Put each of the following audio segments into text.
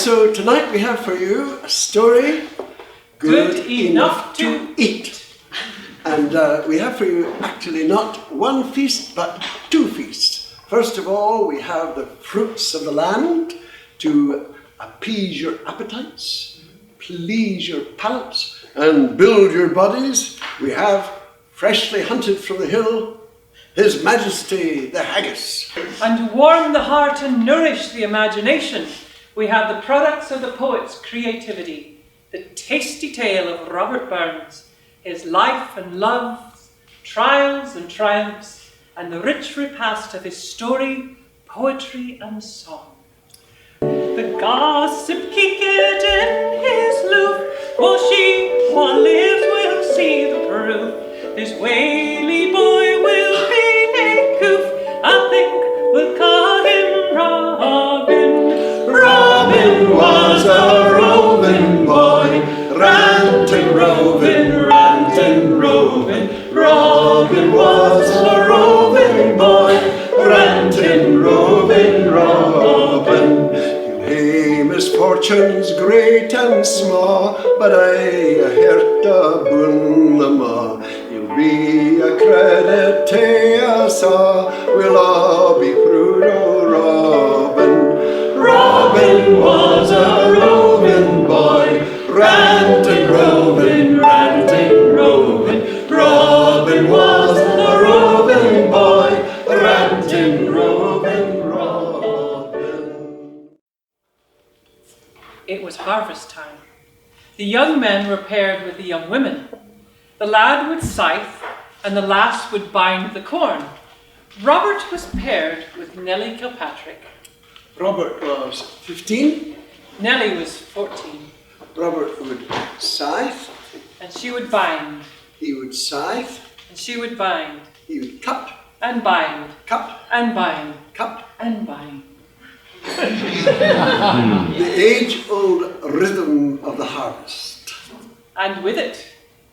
so tonight we have for you a story good enough to eat. And we have for you actually not one feast, but two feasts. First of all, we have the fruits of the land to appease your appetites, please your palates, and build your bodies. We have, freshly hunted from the hill, His Majesty the Haggis. And to warm the heart and nourish the imagination, we have the products of the poet's creativity, the tasty tale of Robert Burns, his life and loves, trials and triumphs, and the rich repast of his story, poetry and song. The gossip kicked in his loof, for she who lives will see the proof. This whaley boy will be a coof, I think we'll call him Robin. Robin was a roving boy, ranting, roving, ranting, roving. Robin was a roving boy, ranting, roving, Robin. Hey, misfortunes great and small, but I heard a boon you'll be a credit to us all, we'll all be proud o' Robin. Robin was a roving boy, ranting, roving, ranting, roving. Robin was a roving boy, ranting, roving, Robin. It was harvest time. The young men were paired with the young women. The lad would scythe, and the lass would bind the corn. Robert was paired with Nellie Kilpatrick. Robert was 15. Nellie was 14. Robert would scythe. And she would bind. He would scythe. And she would bind. He would cut. And bind. Cut. And bind. Cut. And bind. The age-old rhythm of the harvest. And with it,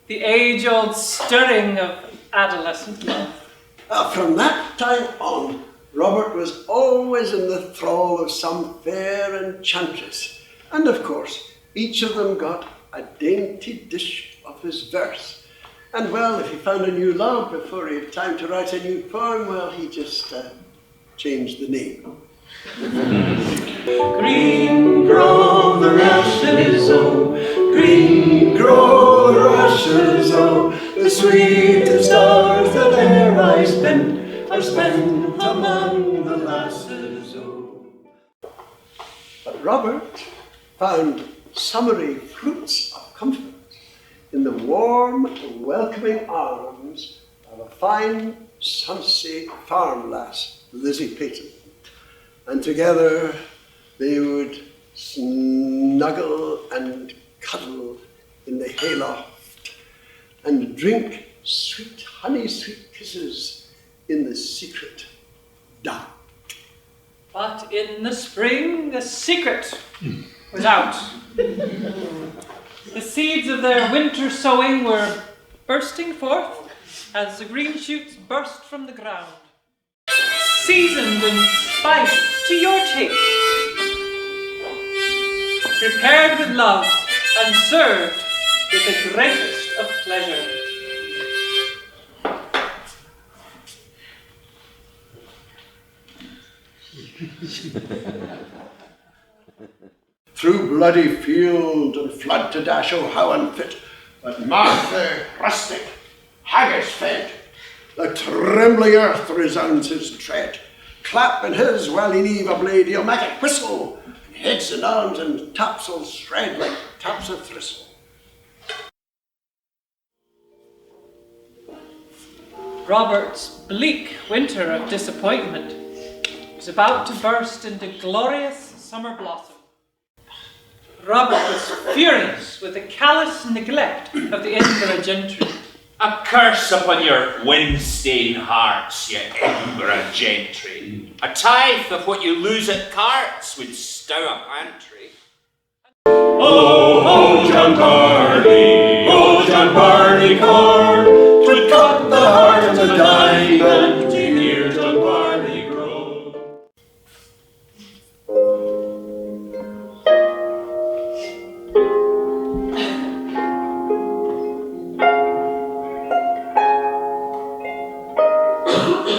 the age-old stirring of adolescent love. From that time on, Robert was always in the thrall of some fair enchantress. And of course, each of them got a dainty dish of his verse. And well, if he found a new love before he had time to write a new poem, well, he just changed the name. Green grow the rushes, oh, green grow the rushes, oh, the sweetest hours that e'er I spent are spent among the lasses, oh. But Robert found summery fruits of comfort in the warm, welcoming arms of a fine, sonsy farm lass, Lizzie Peyton. And together they would snuggle and cuddle in the hayloft and drink sweet, honey-sweet kisses in the secret dark. But in the spring, the secret was out. The seeds of their winter sowing were bursting forth as the green shoots burst from the ground. Seasoned and spiced to your taste, prepared with love and served with the greatest of pleasure. Through bloody field and flood to dash, oh how unfit, but mark the rustic Haggis fed. The trembling earth resounds his tread. Clap in his while he leave a blade, he'll make it whistle, and heads and arms and taps will shred like taps of thistle. Robert's bleak winter of disappointment was about to burst into glorious summer blossom. Robert was furious with the callous neglect of the Edinburgh gentry. A curse upon your wind-stained hearts, ye Edinburgh gentry. A tithe of what you lose at carts would stow a pantry. Oh, John Barley corn, 'twould cut the heart of the diamond to hear John Barley grow. A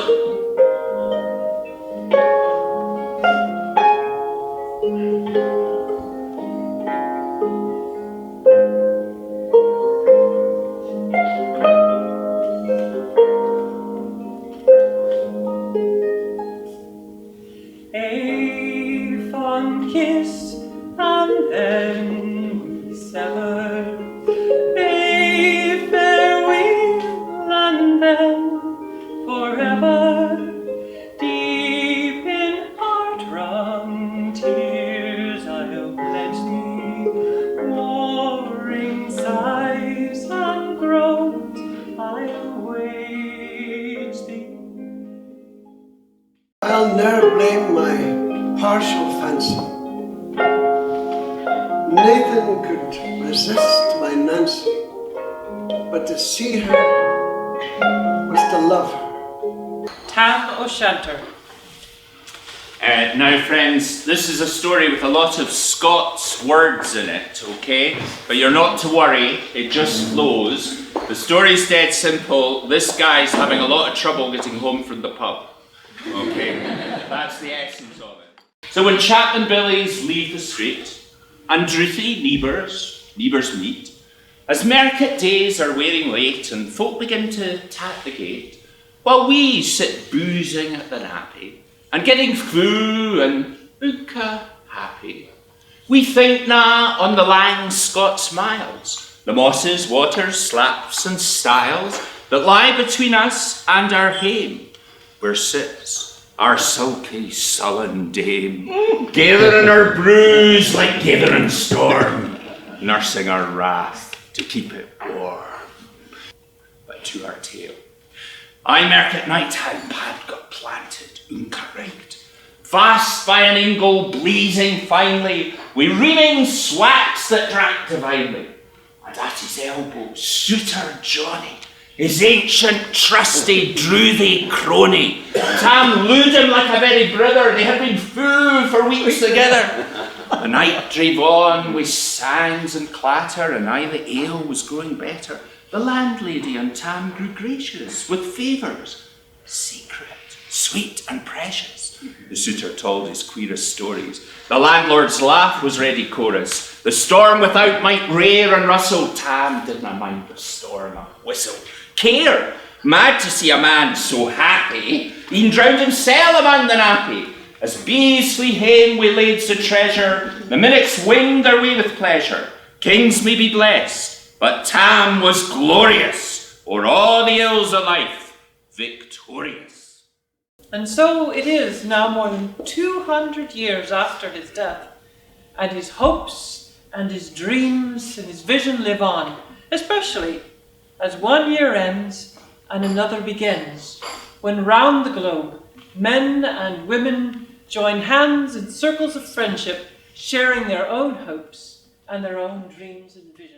fond kiss and then we sever. A farewell and then forever. Deep in heart-wrung tears I'll pledge thee. Warring sighs and groans I'll wage thee. I'll ne'er blame my partial fancy. Nathan could resist my Nancy, but to see her was to love her. Tam o' Shanter. Now friends, this is a story with a lot of Scots words in it, okay? But you're not to worry, it just flows. The story's dead simple. This guy's having a lot of trouble getting home from the pub. Okay, that's the essence of it. So when Chapman Billies leave the street, and Ruthie neighbours meet, as market days are wearing late and folk begin to tap the gate, while we sit boozing at the nappy, and getting foo and oonka happy, we think na on the lang Scots miles, the mosses, waters, slaps and stiles that lie between us and our hame, where sits our sulky, sullen dame, gathering her brews like gathering storm, nursing our wrath to keep it warm. But to our tale, I merk at night time pad got planted, oonka rigged, fast by an ingle blazing finely, wi' reaming swaps that drank divinely, and at his elbow suitor Johnny, his ancient, trusty, drouthy crony. Tam looed him like a very brother, they had been foo for weeks together. The night drave on with sangs and clatter, and aye the ale was growing better. The landlady and Tam grew gracious, with favours, secret, sweet and precious. The suitor told his queerest stories. The landlord's laugh was ready chorus. The storm without might rear and rustle. Tam didna mind the storm a whistle. Care, mad to see a man so happy, e'en drowned himself among the nappy. As bees flee hame we laid the treasure, the minutes winged their way with pleasure. Kings may be blessed, but Tam was glorious, o'er all the ills of life, victorious. And so it is now more than 200 years after his death, and his hopes and his dreams and his vision live on, especially as 1 year ends and another begins, when round the globe men and women join hands in circles of friendship, sharing their own hopes and their own dreams and visions.